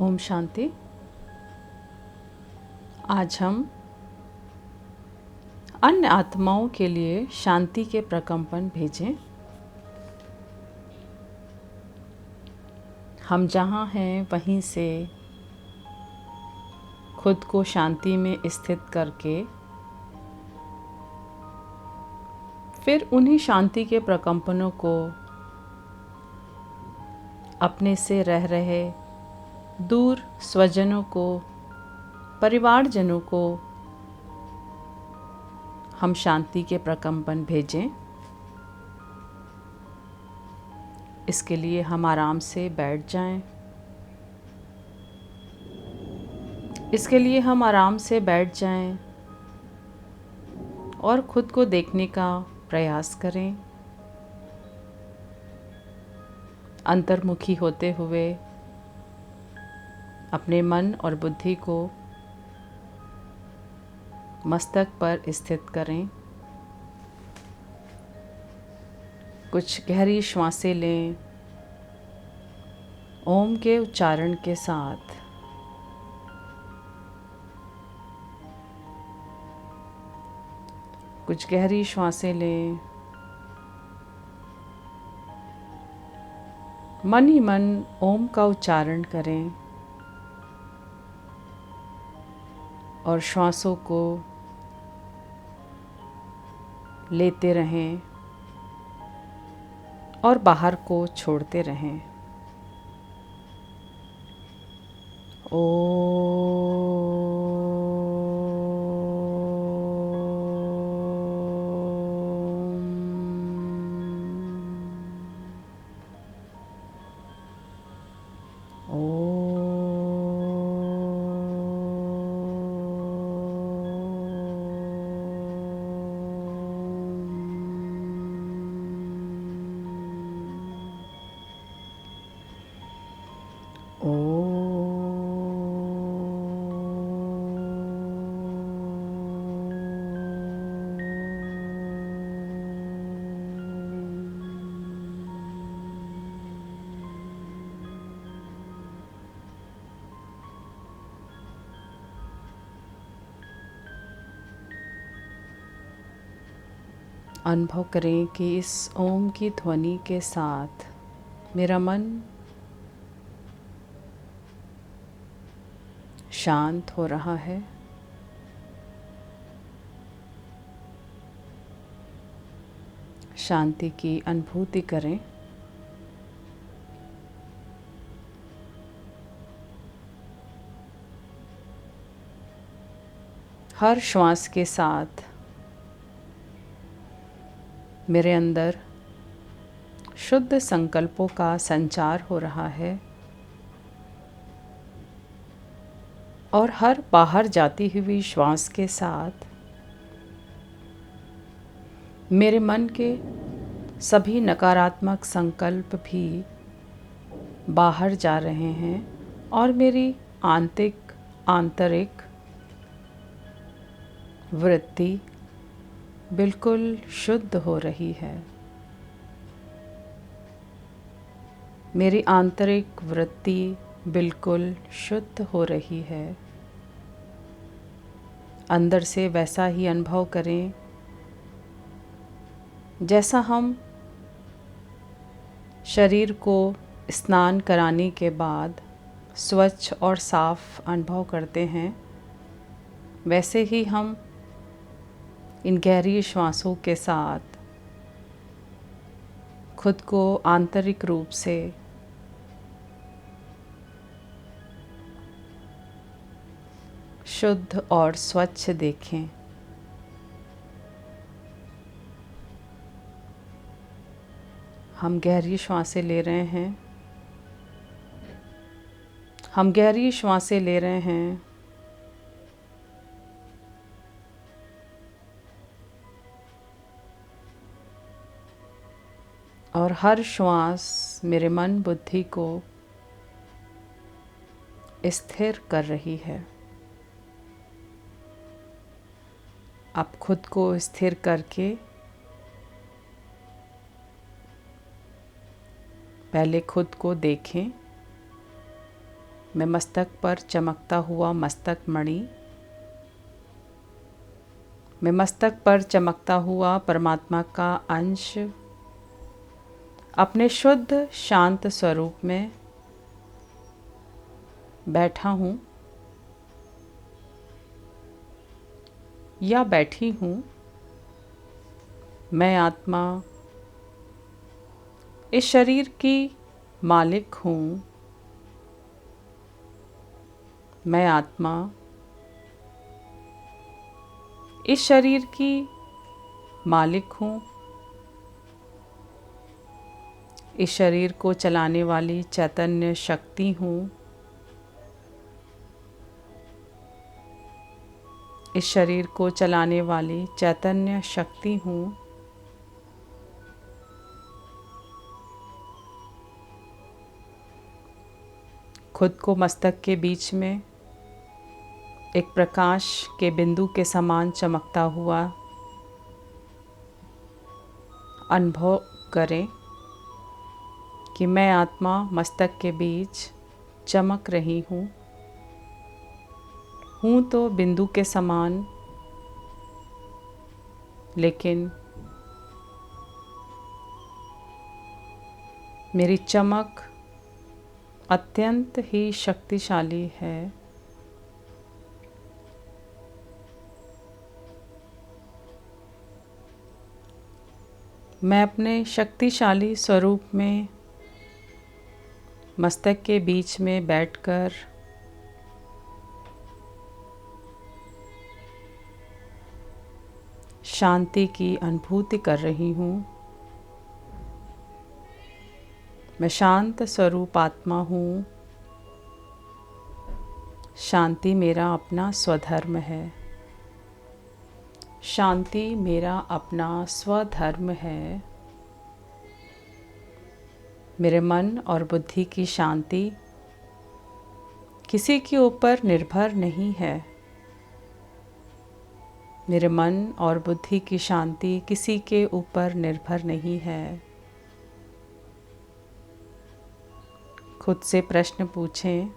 ओम शांति। आज हम अन्य आत्माओं के लिए शांति के प्रकंपन भेजें। हम जहाँ हैं वहीं से खुद को शांति में स्थित करके फिर उन्हीं शांति के प्रकंपनों को अपने से रह रहे दूर स्वजनों को, परिवारजनों को हम शांति के प्रकंपन भेजें। इसके लिए हम आराम से बैठ जाएं। इसके लिए हम आराम से बैठ जाएं और खुद को देखने का प्रयास करें। अंतर्मुखी होते हुए अपने मन और बुद्धि को मस्तक पर स्थित करें। कुछ गहरी श्वासें लें ओम के उच्चारण के साथ। कुछ गहरी श्वासें लें, मन ही मन ओम का उच्चारण करें और श्वासों को लेते रहें और बाहर को छोड़ते रहें। अनुभव करें कि इस ओम की ध्वनि के साथ मेरा मन शांत हो रहा है। शांति की अनुभूति करें। हर श्वास के साथ मेरे अंदर शुद्ध संकल्पों का संचार हो रहा है और हर बाहर जाती हुई श्वास के साथ मेरे मन के सभी नकारात्मक संकल्प भी बाहर जा रहे हैं और मेरी आंतरिक वृत्ति बिल्कुल शुद्ध हो रही है। मेरी आंतरिक वृत्ति बिल्कुल शुद्ध हो रही है। अंदर से वैसा ही अनुभव करें जैसा हम शरीर को स्नान कराने के बाद स्वच्छ और साफ अनुभव करते हैं। वैसे ही हम इन गहरी श्वासों के साथ खुद को आंतरिक रूप से शुद्ध और स्वच्छ देखें। हम गहरी श्वासें ले रहे हैं। हम गहरी श्वासें ले रहे हैं। और हर श्वास मेरे मन बुद्धि को स्थिर कर रही है। आप खुद को स्थिर करके पहले खुद को देखें मैं मस्तक पर चमकता हुआ मस्तक मणि, मैं मस्तक पर चमकता हुआ परमात्मा का अंश अपने शुद्ध शांत स्वरूप में बैठा हूँ या बैठी हूँ। मैं आत्मा इस शरीर की मालिक हूँ। मैं आत्मा इस शरीर की मालिक हूँ। इस शरीर को चलाने वाली चैतन्य शक्ति हूँ। इस शरीर को चलाने वाली चैतन्य शक्ति हूँ। खुद को मस्तक के बीच में एक प्रकाश के बिंदु के समान चमकता हुआ अनुभव करें कि मैं आत्मा मस्तक के बीच चमक रही हूँ। हूँ तो बिंदु के समान, लेकिन मेरी चमक अत्यंत ही शक्तिशाली है। मैं अपने शक्तिशाली स्वरूप में मस्तक के बीच में बैठकर शांति की अनुभूति कर रही हूँ। मैं शांत स्वरूप आत्मा हूँ। शांति मेरा अपना स्वधर्म है। शांति मेरा अपना स्वधर्म है। मेरे मन और बुद्धि की शांति किसी के ऊपर निर्भर नहीं है। मेरे मन और बुद्धि की शांति किसी के ऊपर निर्भर नहीं है। खुद से प्रश्न पूछें,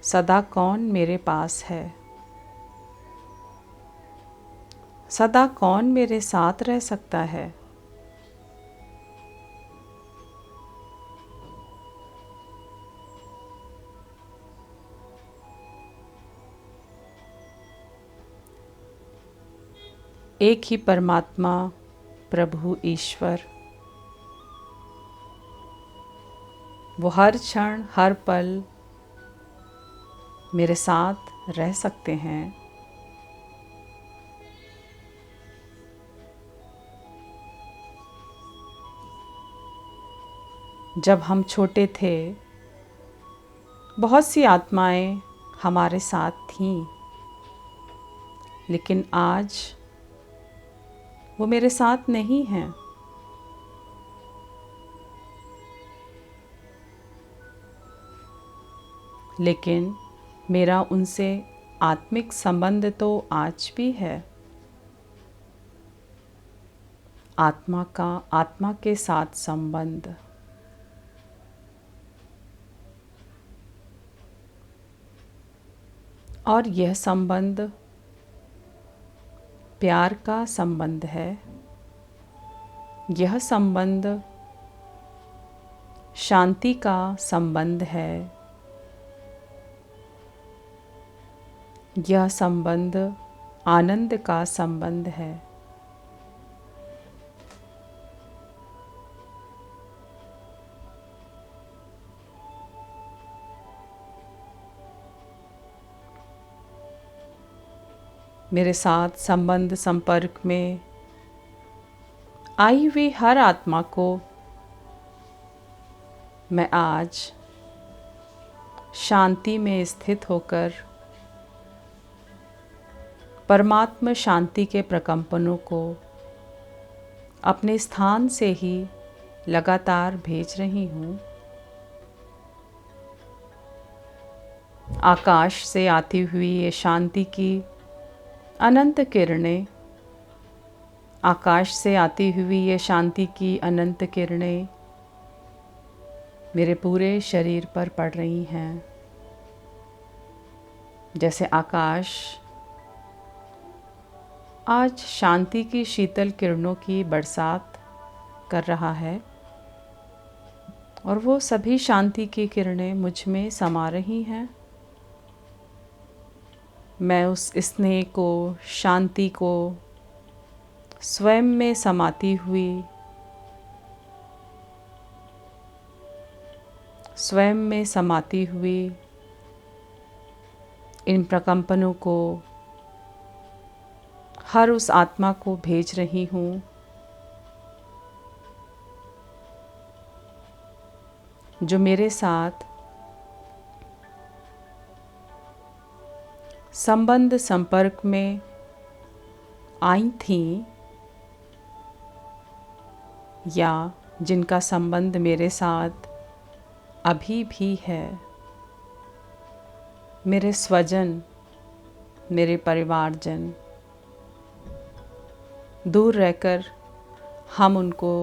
सदा कौन मेरे पास है? सदा कौन मेरे साथ रह सकता है? एक ही परमात्मा प्रभु ईश्वर, वो हर क्षण हर पल मेरे साथ रह सकते हैं। जब हम छोटे थे, बहुत सी आत्माएं हमारे साथ थीं, लेकिन आज वो मेरे साथ नहीं हैं। लेकिन मेरा उनसे आत्मिक संबंध तो आज भी है। आत्मा का आत्मा के साथ संबंध। और यह संबंध प्यार का संबंध है। यह संबंध शांति का संबंध है। यह संबंध आनंद का संबंध है। मेरे साथ संबंध संपर्क में आई हुई हर आत्मा को मैं आज शांति में स्थित होकर परमात्मा शांति के प्रकंपनों को अपने स्थान से ही लगातार भेज रही हूँ। आकाश से आती हुई ये शांति की अनंत किरणें, आकाश से आती हुई ये शांति की अनंत किरणें मेरे पूरे शरीर पर पड़ रही हैं, जैसे आकाश आज शांति की शीतल किरणों की बरसात कर रहा है और वो सभी शांति की किरणें मुझ में समा रही हैं। मैं उस स्नेह को, शांति को स्वयं में समाती हुई, स्वयं में समाती हुई इन प्रकंपनों को हर उस आत्मा को भेज रही हूँ जो मेरे साथ संबंध संपर्क में आई थीं या जिनका संबंध मेरे साथ अभी भी है। मेरे स्वजन, मेरे परिवारजन, दूर रहकर हम उनको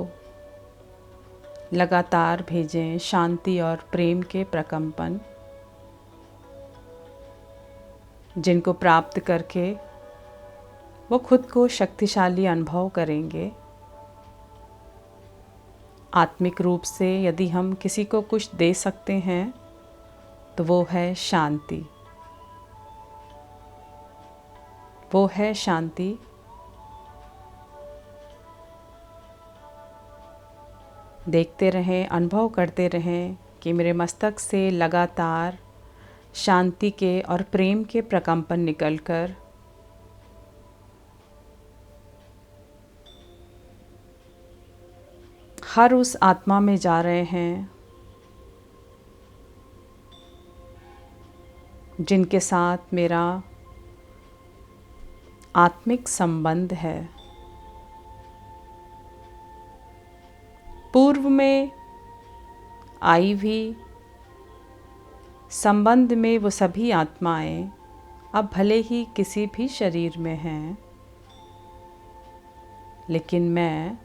लगातार भेजें शांति और प्रेम के प्रकंपन, जिनको प्राप्त करके वो खुद को शक्तिशाली अनुभव करेंगे। आत्मिक रूप से यदि हम किसी को कुछ दे सकते हैं तो वो है शांति, वो है शांति। देखते रहें, अनुभव करते रहें कि मेरे मस्तक से लगातार शांति के और प्रेम के प्रकंपन निकलकर हर उस आत्मा में जा रहे हैं जिनके साथ मेरा आत्मिक संबंध है। पूर्व में आई भी संबंध में वो सभी आत्माएं अब भले ही किसी भी शरीर में हैं, लेकिन मैं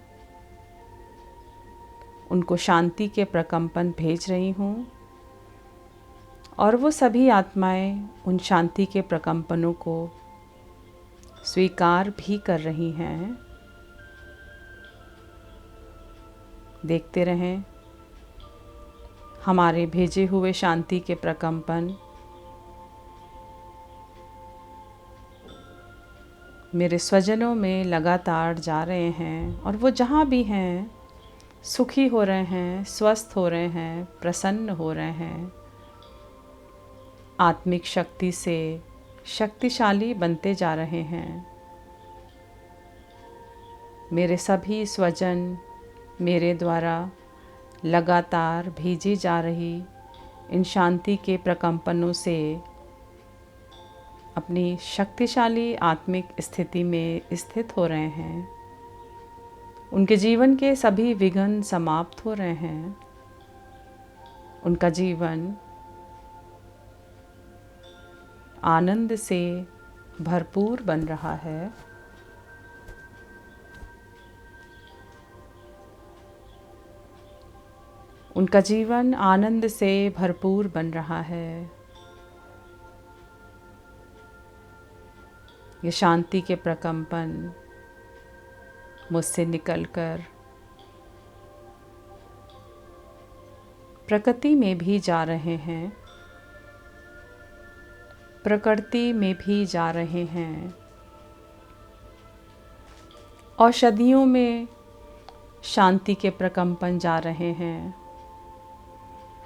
उनको शांति के प्रकंपन भेज रही हूँ और वो सभी आत्माएं उन शांति के प्रकंपनों को स्वीकार भी कर रही हैं। देखते रहें हमारे भेजे हुए शांति के प्रकंपन मेरे स्वजनों में लगातार जा रहे हैं और वो जहाँ भी हैं सुखी हो रहे हैं, स्वस्थ हो रहे हैं, प्रसन्न हो रहे हैं, आत्मिक शक्ति से शक्तिशाली बनते जा रहे हैं। मेरे सभी स्वजन मेरे द्वारा लगातार भेजी जा रही इन शांति के प्रकंपनों से अपनी शक्तिशाली आत्मिक स्थिति में स्थित हो रहे हैं। उनके जीवन के सभी विघ्न समाप्त हो रहे हैं। उनका जीवन आनंद से भरपूर बन रहा है। उनका जीवन आनंद से भरपूर बन रहा है। ये शांति के प्रकंपन मुझसे निकलकर प्रकृति में भी जा रहे हैं, प्रकृति में भी जा रहे हैं। औषधियों में शांति के प्रकंपन जा रहे हैं।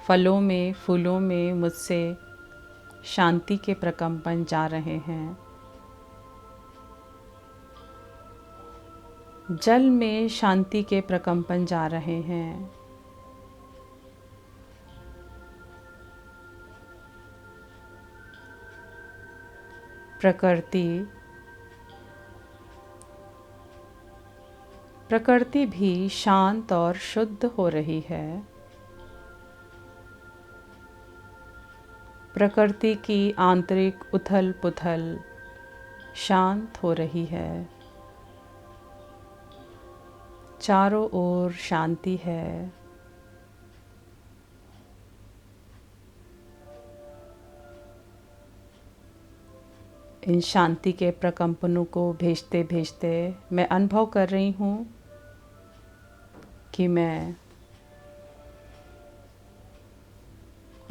फलों में, फूलों में मुझसे शांति के प्रकंपन जा रहे हैं। जल में शांति के प्रकंपन जा रहे हैं। प्रकृति भी शांत और शुद्ध हो रही है। प्रकृति की आंतरिक उथल पुथल शांत हो रही है। चारों ओर शांति है। इन शांति के प्रकंपनों को भेजते भेजते मैं अनुभव कर रही हूँ कि मैं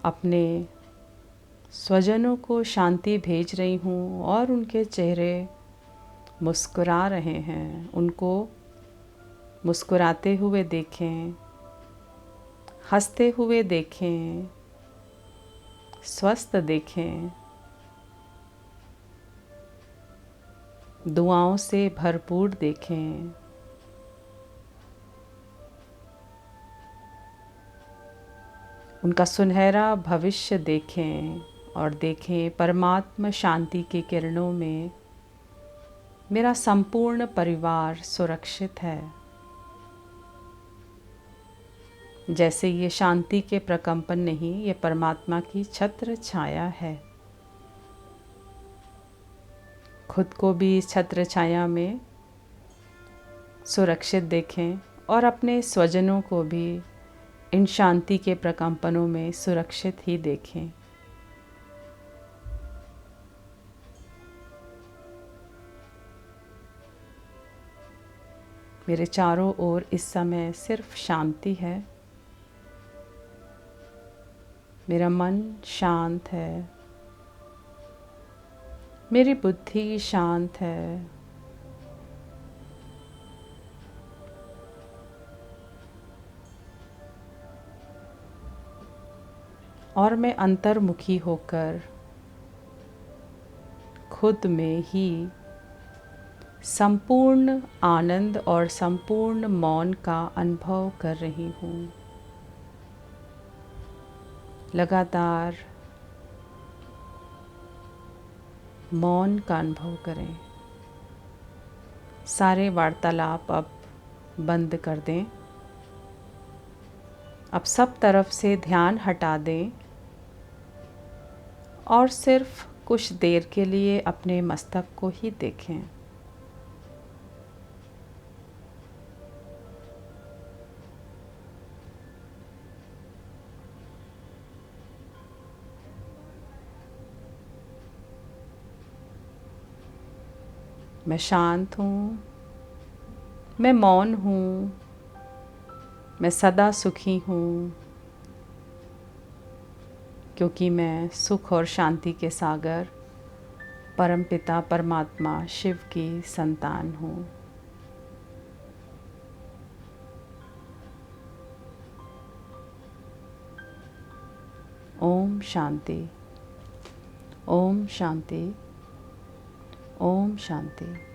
अपने स्वजनों को शांति भेज रही हूँ और उनके चेहरे मुस्कुरा रहे हैं। उनको मुस्कुराते हुए देखें, हंसते हुए देखें, स्वस्थ देखें, दुआओं से भरपूर देखें। उनका सुनहरा भविष्य देखें और देखें परमात्मा शांति की किरणों में मेरा संपूर्ण परिवार सुरक्षित है। जैसे ये शांति के प्रकंपन नहीं, ये परमात्मा की छत्र छाया है। खुद को भी इस छत्र छाया में सुरक्षित देखें और अपने स्वजनों को भी इन शांति के प्रकंपनों में सुरक्षित ही देखें। मेरे चारों ओर इस समय सिर्फ शांति है। मेरा मन शांत है, मेरी बुद्धि शांत है, और मैं अंतर्मुखी होकर खुद में ही संपूर्ण आनंद और संपूर्ण मौन का अनुभव कर रही हूँ। लगातार मौन का अनुभव करें। सारे वार्तालाप अब बंद कर दें। अब सब तरफ से ध्यान हटा दें और सिर्फ कुछ देर के लिए अपने मस्तक को ही देखें। मैं शांत हूँ, मैं मौन हूँ, मैं सदा सुखी हूँ, क्योंकि मैं सुख और शांति के सागर परमपिता परमात्मा शिव की संतान हूँ। ओम शांति, ओम शांति, ओम शांति।